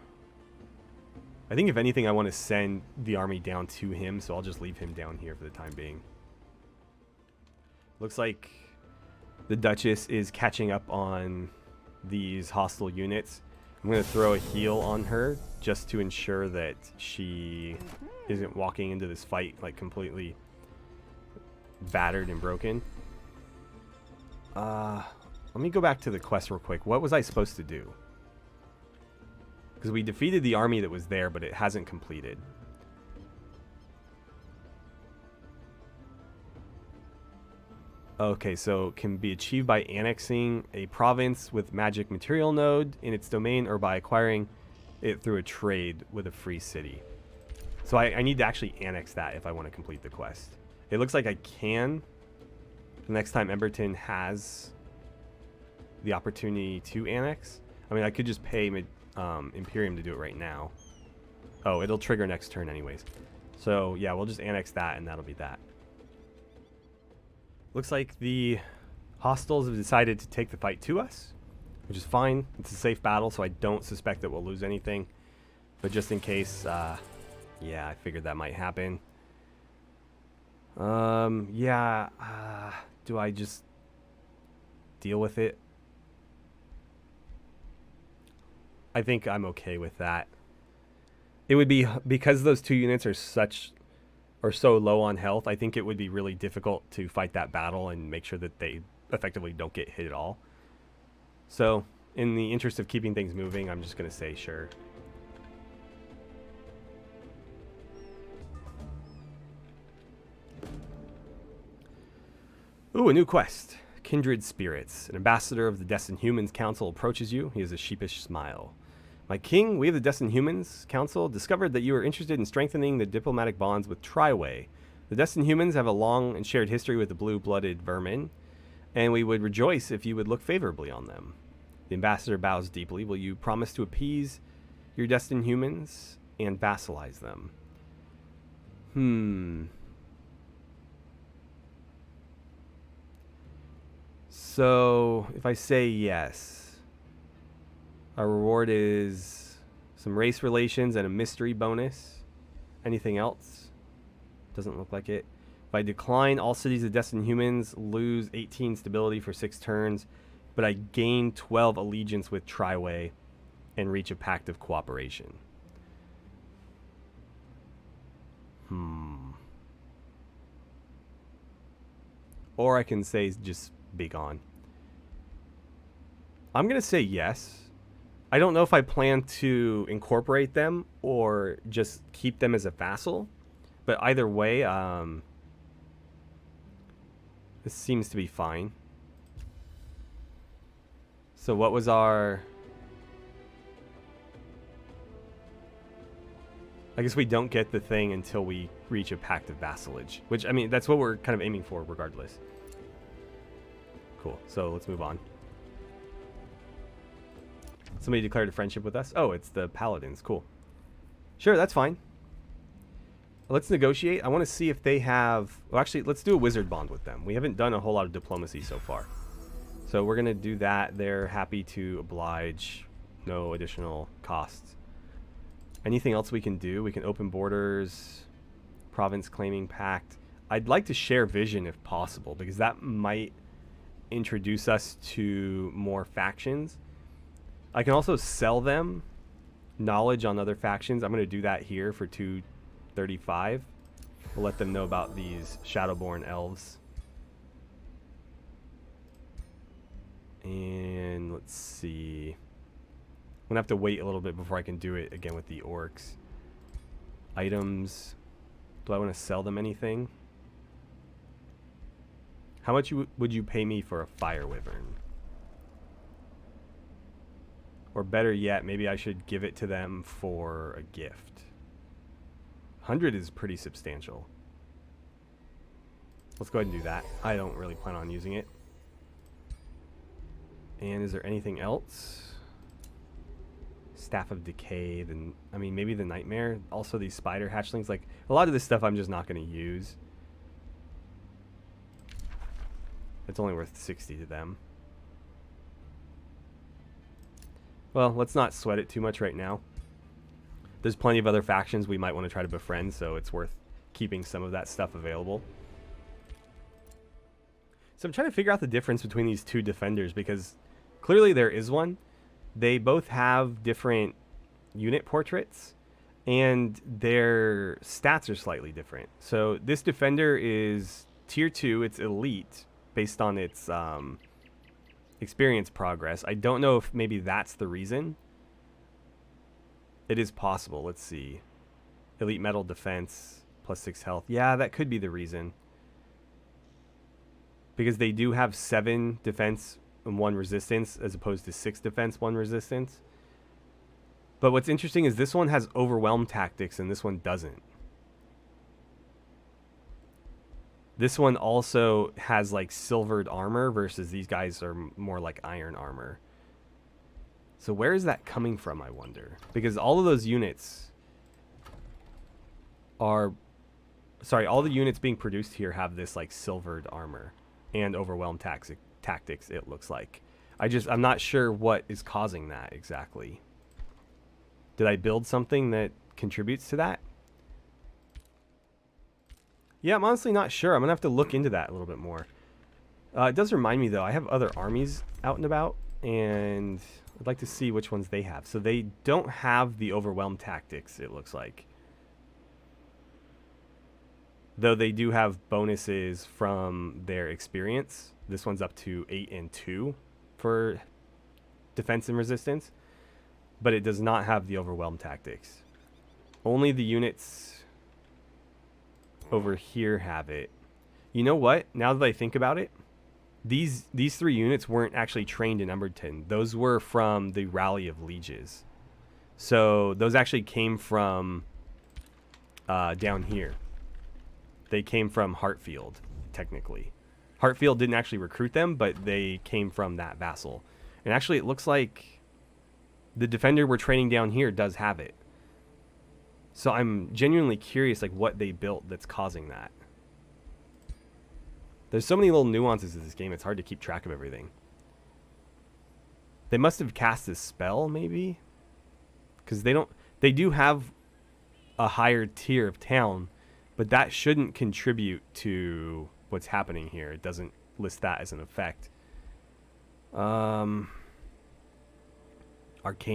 I think if anything, I want to send the army down to him, so I'll just leave him down here for the time being. Looks like the Duchess is catching up on these hostile units. I'm going to throw a heal on her just to ensure that she isn't walking into this fight like completely battered and broken. Let me go back to the quest real quick. What was I supposed to do? Because we defeated the army that was there, but it hasn't completed. Okay, so it can be achieved by annexing a province with magic material node in its domain or by acquiring it through a trade with a free city. So I need to actually annex that if I want to complete the quest. It looks like I can. The next time Emberton has the opportunity to annex. I mean, I could just pay Imperium to do it right now. Oh, it'll trigger next turn anyways. So yeah, we'll just annex that and that'll be that. Looks like the hostiles have decided to take the fight to us, which is fine. It's a safe battle, so I don't suspect that we'll lose anything. But just in case, yeah, I figured that might happen. Yeah, do I just deal with it? I think I'm okay with that. It would be, because those two units are so low on health, I think it would be really difficult to fight that battle and make sure that they effectively don't get hit at all. So, in the interest of keeping things moving, I'm just going to say sure. Ooh, a new quest. Kindred Spirits. An ambassador of the Destined Humans Council approaches you. He has a sheepish smile. My king, we of the Destined Humans Council discovered that you are interested in strengthening the diplomatic bonds with Triway. The Destined Humans have a long and shared history with the blue-blooded vermin, and we would rejoice if you would look favorably on them. The ambassador bows deeply. Will you promise to appease your Destined Humans and vassalize them? So, if I say yes, our reward is some race relations and a mystery bonus. Anything else? Doesn't look like it. If I decline, all cities of Destined Humans lose 18 stability for 6 turns, but I gain 12 allegiance with Triway and reach a pact of cooperation. Or I can say just be gone. I'm going to say yes. I don't know if I plan to incorporate them or just keep them as a vassal, but either way, this seems to be fine. So what was our... I guess we don't get the thing until we reach a pact of vassalage, which, I mean, that's what we're kind of aiming for regardless. Cool. So let's move on. Somebody declared a friendship with us. Oh, it's the paladins. Cool. Sure, that's fine. Let's negotiate. I want to see if they have... Well, actually, let's do a wizard bond with them. We haven't done a whole lot of diplomacy so far. So we're going to do that. They're happy to oblige. No additional costs. Anything else we can do? We can open borders. Province claiming pact. I'd like to share vision if possible, because that might introduce us to more factions. I can also sell them knowledge on other factions. I'm going to do that here for 235. We'll let them know about these Shadowborn elves. And let's see. I'm going to have to wait a little bit before I can do it again with the orcs. Items. Do I want to sell them anything? How much would you pay me for a fire wyvern? Or better yet, maybe I should give it to them for a gift. 100 is pretty substantial. Let's go ahead and do that. I don't really plan on using it. And is there anything else? Staff of Decay, then I mean maybe the Nightmare. Also these spider hatchlings. Like a lot of this stuff I'm just not going to use. It's only worth 60 to them. Well, let's not sweat it too much right now. There's plenty of other factions we might want to try to befriend, so it's worth keeping some of that stuff available. So I'm trying to figure out the difference between these two defenders, because clearly there is one. They both have different unit portraits, and their stats are slightly different. So this defender is tier 2, it's elite, based on its experience progress. I don't know if maybe that's the reason. It is possible. Let's see. Elite metal defense, +6 health. Yeah, that could be the reason. Because they do have 7 defense and 1 resistance, as opposed to 6 defense, 1 resistance. But what's interesting is this one has overwhelm tactics and this one doesn't. This one also has like silvered armor versus these guys are more like iron armor. So where is that coming from, I wonder? Because all of those units are... Sorry, all the units being produced here have this like silvered armor and overwhelm tactics, it looks like. I'm not sure what is causing that exactly. Did I build something that contributes to that? Yeah, I'm honestly not sure. I'm going to have to look into that a little bit more. It does remind me, though, I have other armies out and about, and I'd like to see which ones they have. So they don't have the overwhelm tactics, it looks like. Though they do have bonuses from their experience. This one's up to 8 and 2 for defense and resistance. But it does not have the overwhelm tactics. Only the units over here have it. You know what? Now that I think about it, these 3 units weren't actually trained in Emberton. Those were from the Rally of Lieges. So those actually came from down here. They came from Hartfield, technically. Hartfield didn't actually recruit them, but they came from that vassal. And actually, it looks like the defender we're training down here does have it. So I'm genuinely curious, like, what they built that's causing that. There's so many little nuances to this game, it's hard to keep track of everything. They must have cast this spell, maybe? Because they do have a higher tier of town, but that shouldn't contribute to what's happening here. It doesn't list that as an effect. Arcane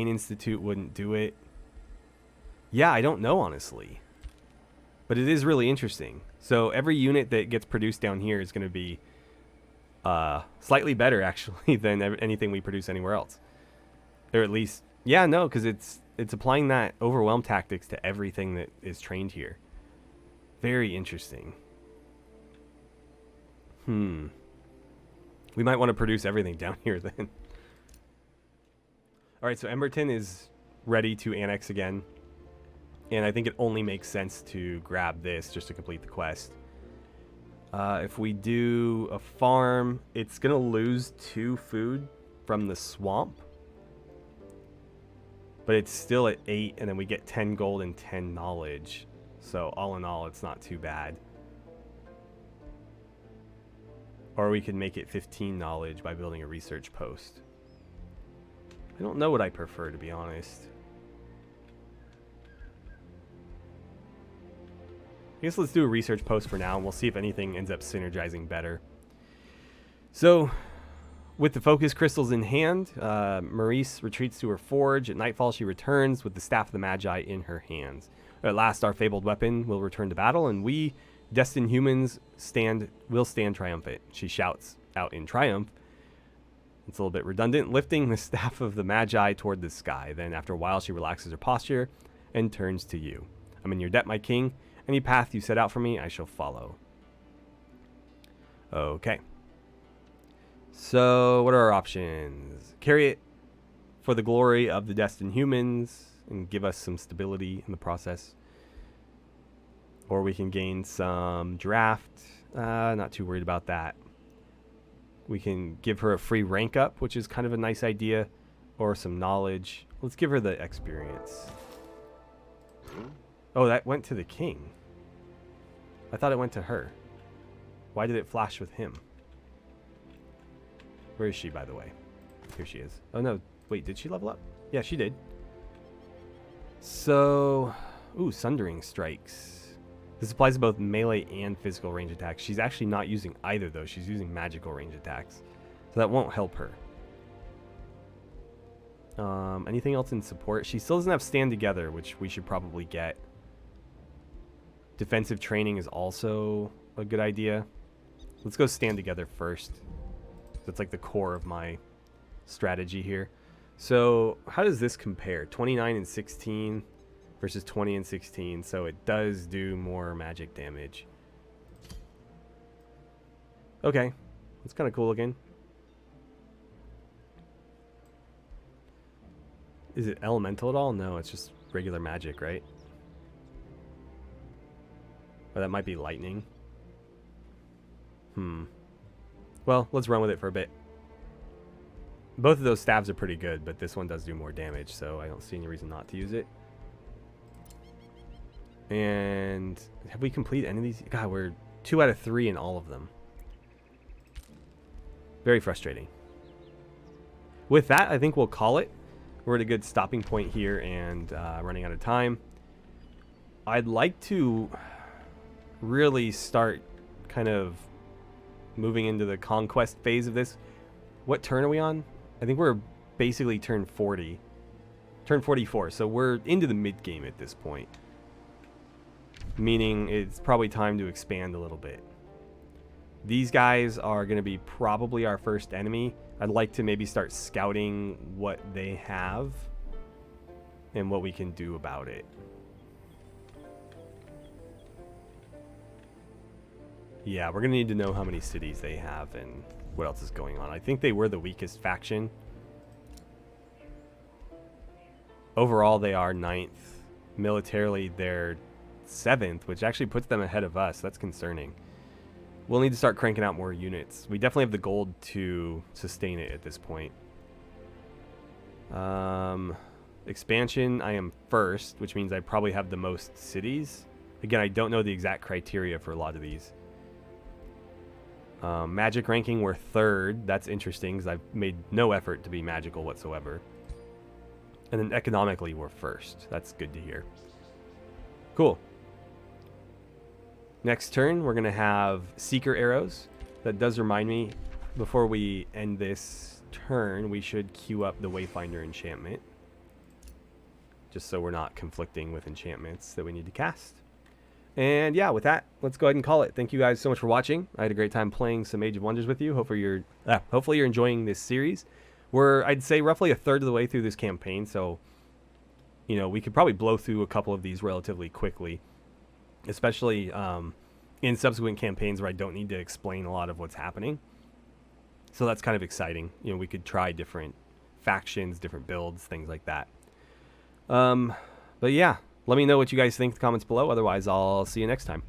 Institute wouldn't do it. Yeah, I don't know, honestly. But it is really interesting. So every unit that gets produced down here is going to be slightly better, actually, than anything we produce anywhere else. Or at least... Yeah, no, because it's applying that overwhelm tactics to everything that is trained here. Very interesting. We might want to produce everything down here then. Alright, so Emberton is ready to annex again. And I think it only makes sense to grab this just to complete the quest. If we do a farm, it's going to lose 2 food from the swamp. But it's still at 8, and then we get 10 gold and 10 knowledge. So all in all, it's not too bad. Or we can make it 15 knowledge by building a research post. I don't know what I prefer, to be honest. I guess let's do a research post for now, and we'll see if anything ends up synergizing better. So, with the focus crystals in hand, Maurice retreats to her forge. At nightfall, she returns with the Staff of the Magi in her hands. At last, our fabled weapon will return to battle, and we, destined humans, will stand triumphant. She shouts out in triumph. It's a little bit redundant, lifting the Staff of the Magi toward the sky. Then, after a while, she relaxes her posture and turns to you. I'm in your debt, my king. Any path you set out for me, I shall follow. Okay. So, what are our options? Carry it for the glory of the destined humans and give us some stability in the process. Or we can gain some draft. Not too worried about that. We can give her a free rank up, which is kind of a nice idea. Or some knowledge. Let's give her the experience. Oh, that went to the king. I thought it went to her. Why did it flash with him? Where is she, by the way? Here she is. Oh, no. Wait, did she level up? Yeah, she did. So... Ooh, Sundering Strikes. This applies to both melee and physical range attacks. She's actually not using either, though. She's using magical range attacks. So that won't help her. Anything else in support? She still doesn't have Stand Together, which we should probably get. Defensive training is also a good idea. Let's go Stand Together first. That's like the core of my strategy here. So how does this compare? 29 and 16 versus 20 and 16. So it does do more magic damage. Okay. That's kind of cool looking. Is it elemental at all? No, it's just regular magic, right? Or that might be lightning. Well, let's run with it for a bit. Both of those stabs are pretty good, but this one does do more damage, so I don't see any reason not to use it. And have we completed any of these? God, we're 2 out of 3 in all of them. Very frustrating. With that, I think we'll call it. We're at a good stopping point here and running out of time. I'd like to really start kind of moving into the conquest phase of this. What turn are we on? I think we're basically turn 40. Turn 44, so we're into the mid game at this point. Meaning it's probably time to expand a little bit. These guys are going to be probably our first enemy. I'd like to maybe start scouting what they have and what we can do about it. Yeah, we're going to need to know how many cities they have and what else is going on. I think they were the weakest faction. Overall, they are 9th. Militarily, they're 7th, which actually puts them ahead of us. That's concerning. We'll need to start cranking out more units. We definitely have the gold to sustain it at this point. Expansion, I am first, which means I probably have the most cities. Again, I don't know the exact criteria for a lot of these. Magic ranking, we're 3rd. That's interesting because I've made no effort to be magical whatsoever. And then economically, we're 1st. That's good to hear. Cool. Next turn, we're going to have Seeker Arrows. That does remind me, before we end this turn, we should queue up the Wayfinder enchantment. Just so we're not conflicting with enchantments that we need to cast. And yeah, with that, let's go ahead and call it. Thank you guys so much for watching. I had a great time playing some Age of Wonders with you. Hopefully you're enjoying this series. We're, I'd say, roughly a third of the way through this campaign, so you know, we could probably blow through a couple of these relatively quickly, especially in subsequent campaigns where I don't need to explain a lot of what's happening. So that's kind of exciting. You know, we could try different factions, different builds, things like that. But yeah, let me know what you guys think in the comments below. Otherwise, I'll see you next time.